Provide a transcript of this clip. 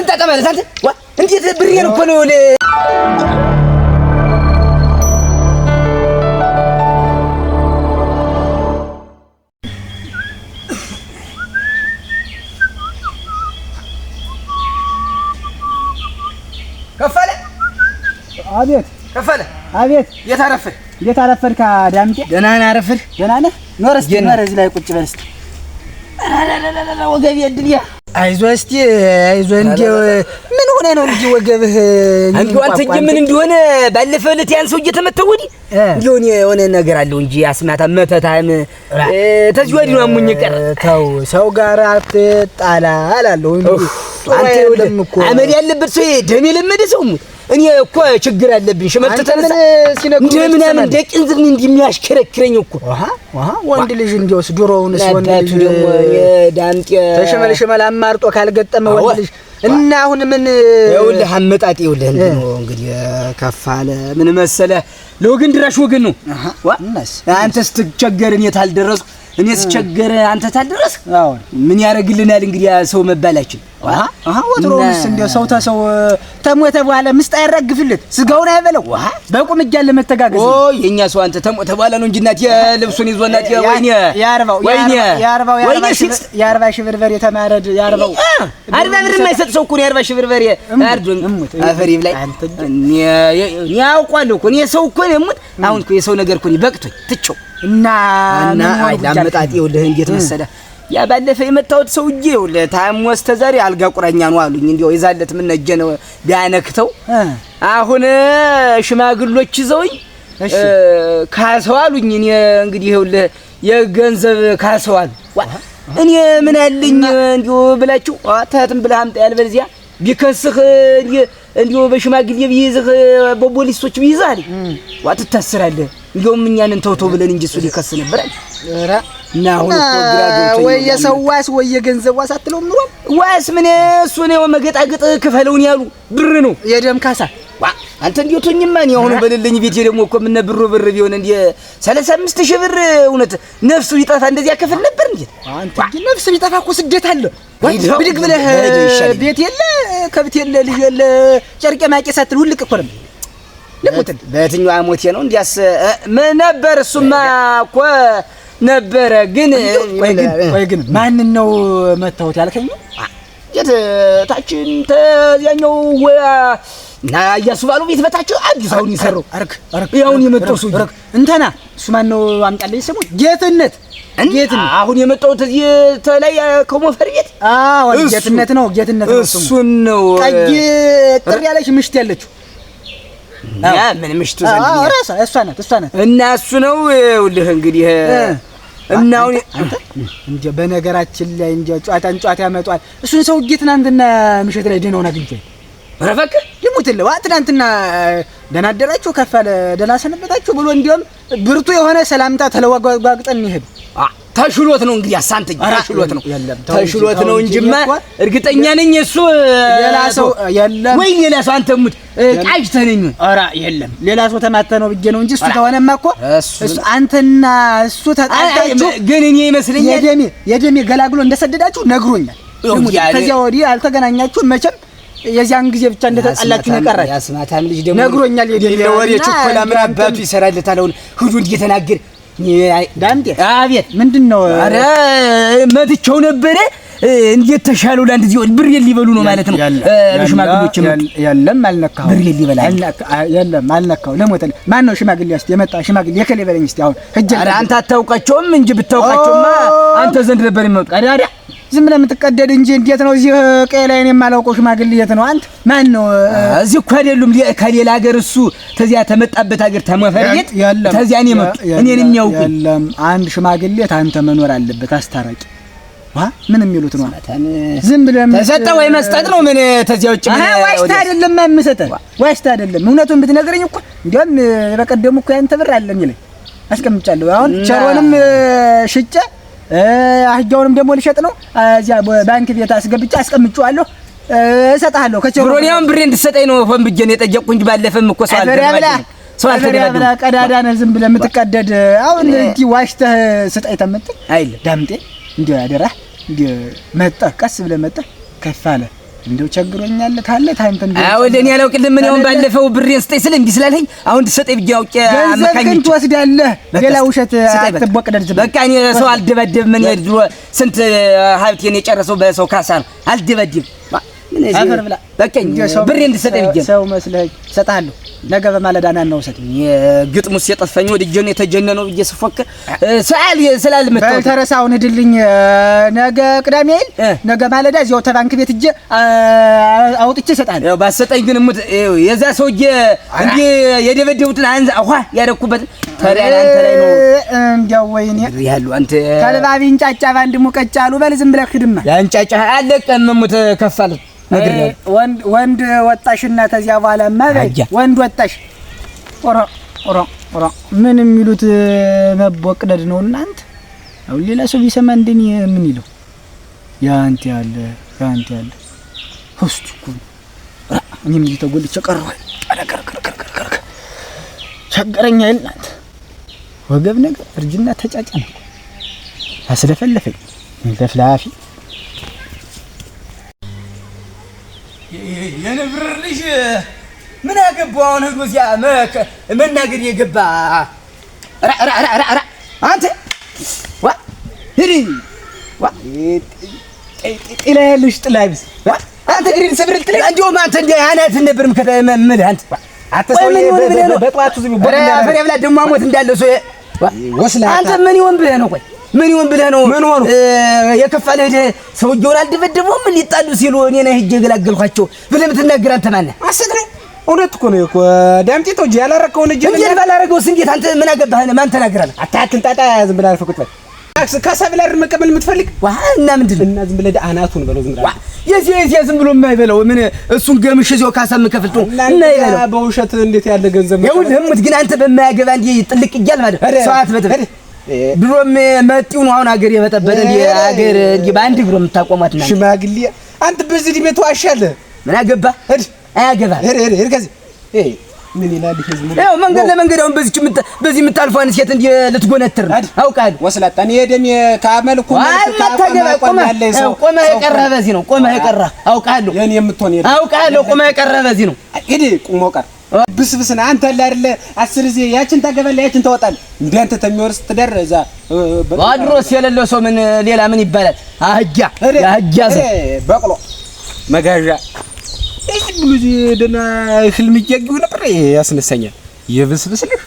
አትንጣጣ ማለት አንተ ዋ እንዴት ብሬን እኮ ነው ከፈለ አቤት ከፈለ አቤት የት አረፈድክ ዳምጤ ደህና ነህ አረፈድ ደህና ነህ ኖር እስኪ ኖር እዚህ ላይ ቁጭ በል እስኪ ወገቤ እድልያ አይዞህ እስኪ አይዞህ እንደው ምን ሆነ ነው እንጂ ወገብህ አንተ አንተ ምን እንደሆነ ባለፈው ዕለት ያን ሰው እየተመተው ወዲህ ሊሆን የሆነ ነገር አለው እንጂ አስማታ መተታም ተዚህ ወዲህ ነው አሙኝ ቀረ ተው ሰው ጋር አትጣላ አላለሁ እንዴ አንተ ለምኮ አመል ያለበት ሰው ደም የለመደ ሰው እኔ እኮ ችግር አለብኝ ሽመት ተነሳ እንደምን ምን ደቂን ዝም እንደሚያሽከረክረኝ እኮ ወንድ ልጅ እንዲያውስ ዶሮውንስ ወንድ ልጅ ደግሞ የዳምጤ ተሸመልሽመል አማርጦ ካልገጠመ ወንድ ልጅ እና አሁን ምን ይኸውልህ አመጣጤ ይኸውልህ ነው እንግዲህ ከፋለ ምን መሰለ ለወገን ድራሽ ወገን ነው እናስ አንተ ስትቸገር እኔ ታልደረስኩ እኔ ስቸገር አንተ ታልደረስ ምን ያረግልናል እንግዲህ ሰው መባላችን ወትሮውስ እንደው ሰው ተሰው ተሞተ በኋላ ምስጥ አይረግፍለት ስጋውን አይበለው በቁም እያለ መተጋገዝ የኛ ሰው አንተ ተሞተ በኋላ ነው እንጂ እናት የልብሱን ይዞ እናት ወይኔ የአርባ ሺህ ብር በሬ ተማረድ ያርባው 40 ብር የማይሰጥ ሰው እኮ ነው 40 ሺህ ብር በሬ አርዱን አፈሪ ብላይ እኔ ያውቃለሁ እኮ እኔ ሰው እኮ ነው ሙት አሁን እኮ የሰው ነገር እኮ ነው በቅቶኝ ትቸው እና ላመጣጥ ይኸውልህ እንዴት መሰለህ ያ ባለፈ የመጣሁት ሰውዬ ይኸውልህ ታሞ እስከዛሬ አልጋ ቁራኛ ነው አሉኝ እንዴው የዛለት ምን ነጀ ነው ቢያነክተው አሁን ሽማግሎች ይዘውኝ ካሰው አሉኝ እኔ እንግዲህ ይኸውልህ የገንዘብ ካሰው አሉ እኔ ምን አለኝ እንዴው ብላችሁ አታትም ብለህ አምጣ ያልበለዚያ ቢከስህ እንዴው በሽማግሌ ቢይዝህ በፖሊሶች ቢይዝህ አለኝ ትታስራለህ እንደውም እኛን እንተውተው ብለን እንጂ እሱ ሊከስ ነበር ኧረ እና አሁን እኮ ግራጆች ወይ የሰው ዋስ ወይ የገንዘብ ዋስ አትለውም ኑሮ ዋስ ምን እሱ ነው መገጣገጥ ክፈለውን ያሉ ብር ነው የደም ካሳ አንተ እንዲውቶኝማ ነው አሁን በለልኝ ቤቴ ደግሞ እኮ ምን ብር ቢሆን እንዴ 35000 ብር እውነት ነፍሱ ይጣፋ እንደዚያ ከፈል ነበር እንዴ አንተ ግን ነፍስ ቢጠፋ እኮ ስደት አለ ብድግ ብለህ ቤት የለ ከብት የለ ልጅ የለ ጨርቄ ማቄ ሳትል ሁልቅ እኮ ነው ለሞተን በየትኛው አሞቴ ነው እንዲያስ ነበር እሱማ እኮ ነበረ ግን ወይ ግን ማን ነው መታወት ያልከኝ ታችን ተዚያኛው እና ያሱባሉ ቤት በታች አዲስ አሁን ይሰራው አርክ ያውን የመጣው ሰው እንተና እሱ ማን ነው አምጣልኝ ስሙ ጌትነት አሁን የመጣው ተዚህ ተላይ ከሞፈር ቤት ጌትነት ነው እሱ ነው ቀይ ጥሪ ያለች ምሽት ያለችው ያ ምን ምሽቱ ዘንድ ራሳ እሷ ናት እና እሱ ነው ይኸውልህ እንግዲህ እና አንተ እንደ በነገራችን ላይ እንደ ጫታ ያመጣል እሱን ሰው ጌትናንትና ምሽት ላይ ደህናውን አግኝቼ ረፈክ ይሙትልህ ትናንትና ደህና አደራችሁ ከፋለ ደህና ሰነበታችሁ ብሎ እንዲያውም ብርቱ የሆነ ሰላምታ ተለዋጓግጠን ይሄድ ተሽሎት ነው እንግዲህ አሳንተኝ ተሽሎት ነው እንጂማ እርግጠኛ ነኝ እሱ ሌላ ሰው የለም ወይ ሌላ ሰው አንተ ሙት ቃጅተህ ነኝ ኧረ የለም ሌላ ሰው ተማተ ነው ብዬ ነው እንጂ እሱ ተሆነማ እኮ እሱ አንተና እሱ ተጣጣችሁ ግን እኔ ይመስለኛል የደሜ ገላግሎ እንደሰደዳችሁ ነግሮኛል ከዚያ ወዲህ አልተገናኛችሁም መቼም የዚያን ጊዜ ብቻ እንደተጣላችሁ ነው ያስማታም ልጅ ደግሞ ነግሮኛል የደሜ ወሬ ቸኮላ ምን አባቱ ይሰራልታል አሁን ሁሉ እየተናገረ ዳምጤ አቤት ምንድነው አረ መጥቸው ነበር እንዴት ተሻለው ለአንድ ጊዜ ብር ሊበሉ ነው ማለት ነው በሽማግሌዎች የለም አልነካው ብር ሊበላ የለም አልነካው ለሞተል ማን ነው ሽማግሌ እስቲ የመጣ ሽማግሌ የከሌ በለኝ እስቲ አሁን አረ አንተ አታውቃቸውም እንጂ ብታውቃቸውማ አንተ ዘንድ ነበር የሚመጡ አዳዳ ዝም ብለህ የምትቀደድ እንጂ እንዴት ነው እዚህ ቀይ ላይ ነው የማላውቀው ሽማግሌ የት ነው አንተ ማን ነው እዚህ እኮ አይደሉም ከሌላ ሀገር እሱ ተዚያ ተመጣበት ሀገር ተመፈርየት ተዚያ ነው የመጡ እኔን የሚያውቁ የለም አንድ ሽማግሌ አንተ መኖር አለበት አስታራቂ ምን የሚሉት ነው ዝም ብለህ ተሰጠ ወይ መስጠት ነው ምን ተዚያ ውጭ ምን ዋሽታ አይደለም የምሰጠህ ዋሽታ አይደለም እውነቱን ብትነግረኝ እኮ እንዴም በቀደም እኮ ያንተ ብር አለኝ ላይ አስቀምጫለሁ አሁን ቸሮንም ሽጬ አህጃውንም ደግሞ ልሸጥ ነው እዚያ ባንክ ቤት አስገብቼ አስቀምጬዋለሁ እሰጥሃለሁ ከቸሮኒያም ብሬ እንድትሰጠኝ ነው ሆን ብዬ ነው የጠየቅኩ እንጂ ባለፈም እኮ ሰው አልተደረገ ቀዳዳ ነው ዝም ብለህ የምትቀደድ አሁን እንጂ ዋሽተህ ስጠኝ ተመጣ አይደል ዳምጤ እንዴ ያደራ እንዴ መጣ ቀስ ብለህ መጣ ከፋለ እንደው ቸግሮኛል ታለ ታንተ እንደው አዎ ለኔ ያላውቅልም ምን ይሆን ባለፈው ብሬን ስጠኝ ስለ እንዲህ ስላለኝ አሁን ትሰጠኝ ብዬ አውቄ አመካኝ ገንዘብ ትወስዳለህ ሌላ ውሸት አትቦቅደድ በቃ እኔ ሰው አልደበደብ ምን ድሮ ስንት ሀብቴን የጨረሰው በሰው ካሳ ነው አልደበደብ ምን እዚህ አፈር ብላ በቃኝ ብሬን እንድሰጠኝ ብዬ ሰው መስለህ እሰጥሃለሁ ነገ በማለዳ ና እናውሰድ የግጥሙስ የጠፋኝ ወደ ጀነ የተጀነነው ብዬ ስፎክር ሰዓል ስላልመጣው ተረሳውን ሄድልኝ ነገ ቅዳሜ ነገ ማለዳ እዚያው ተባንክ ቤት እጄ አውጥቼ እሰጥሃለሁ ያው ባሰጠኝ ግን ሙት የዛ ሰውዬ እንዴ የደበደቡትን አንዛ አዋ ያደኩበት ታዲያ አንተ ላይ ነው እንዴው ወይኔ ያሉ አንተ ተልባቢ እንጫጫ ባንድ ሙቀጫ አሉ በል ዝም ብለህ ሂድማ ያንጫጫ አለቀም ሙት ከፋለ ወንድ ወጣሽና ተዚያ በኋላማ ወንድ ወጣሽ ኦራ ምን የሚሉት መቦቅደድ ነው እናንተ አሁን ሌላ ሰው ቢሰማ እንደኔ ምን ይለው ያንተ ያለ ሆስቱኩ እኔም እየተጎልቼ ቀረሁ ቸገረኛ እናንተ ወገብ ነገር እርጅና ተጫጫነ አስለፈለፈኝ ለፍላፊ የነብር ልጅ ምን አገባው አሁን ሄዶ እዚያ መናገር የገባ አንተ ዋ ሂድ ዋ ጥላልሽ ጥላቢስ አንተ ግሪን ሰብርል ጥላ እንደውም አንተ እንደ አናት ነበርም ከተመመድ አንተ አተሰውዬ በጧቱ ዝም ብሎ አፈር ያብላ ደሞ አሞት እንዳለ ሰው ወስላ አንተ ምን ይሆን ብለህ ነው ቆይ ምን ይሆን ብለህ ነው ምን ሆኖ የከፋለህ ሰውዬውን አልደበደበውም ሊጣሉ ሲሉ እኔ ነኝ ሄጄ ገላገልኳቸው ብለህ የምትናገር አንተ ማነህ አሰት ነው እውነት እኮ ነው እኮ ዳምጤ ተው ያላረከው ልጅ እንዴ ባላረገውስ እንዴት አንተ ምን አገባህ ማን ተናገራለህ አታክል ጣጣ ዝም ብለህ አልፈኩት በል ከሰብለር መቀበል የምትፈልግ ዋና ምንድነው እና ዝም ብለህ አናቱን በለው ዝም ብለህ የዚህ ዝም ብሎ የማይበለው ምን እሱን ገምሽ እዚያው ካሳም ከፍልቶ እና ይበለው በውሸት እንዴት ያለ ገንዘብ ነው ለምት ግን አንተ በማያገባ እንዴ ጥልቅ እያል ማለት ሰዓት በተበ ድሮም መጤው ነው አሁን አገር የበጠበጠ እንዴ አገር እንዴ ባንድ እግሮ የምታቆማት እና ሽማግሌ አንተ በዚህ ዲሜ ተዋሻለህ ምን አገባ አያገባ ሄድ ከዚህ ምን ይላል ህዝብ ያው መንገድ ለመንገድ አሁን በዚህ የምታልፈው አንተ ሴት እንዴ ልትጎነትር አውቃለሁ ወስላታ እኔ ደም ካመልኩ ቆመህ የቀረህ በዚህ ነው ቆመህ የቀረህ አውቃለሁ የኔ የምትሆን አውቃለሁ ቆመህ የቀረህ በዚህ ነው ሂድ ቁሞ ቀር ብስብስና አንተ አይደለ 10 ጊዜ ያችን ታገባለህ ያችን ታወጣለህ እንዴ አንተ ተሚወርስ ትደረዛ ዋድሮስ የሌለው ሰው ምን ሌላ ምን ይባላል አህያ ሰው በቅሎ መጋዣ እዚህ ብሉ ደና ህልም ይያጊው ነበር ያስነሳኛል የብስብስልህ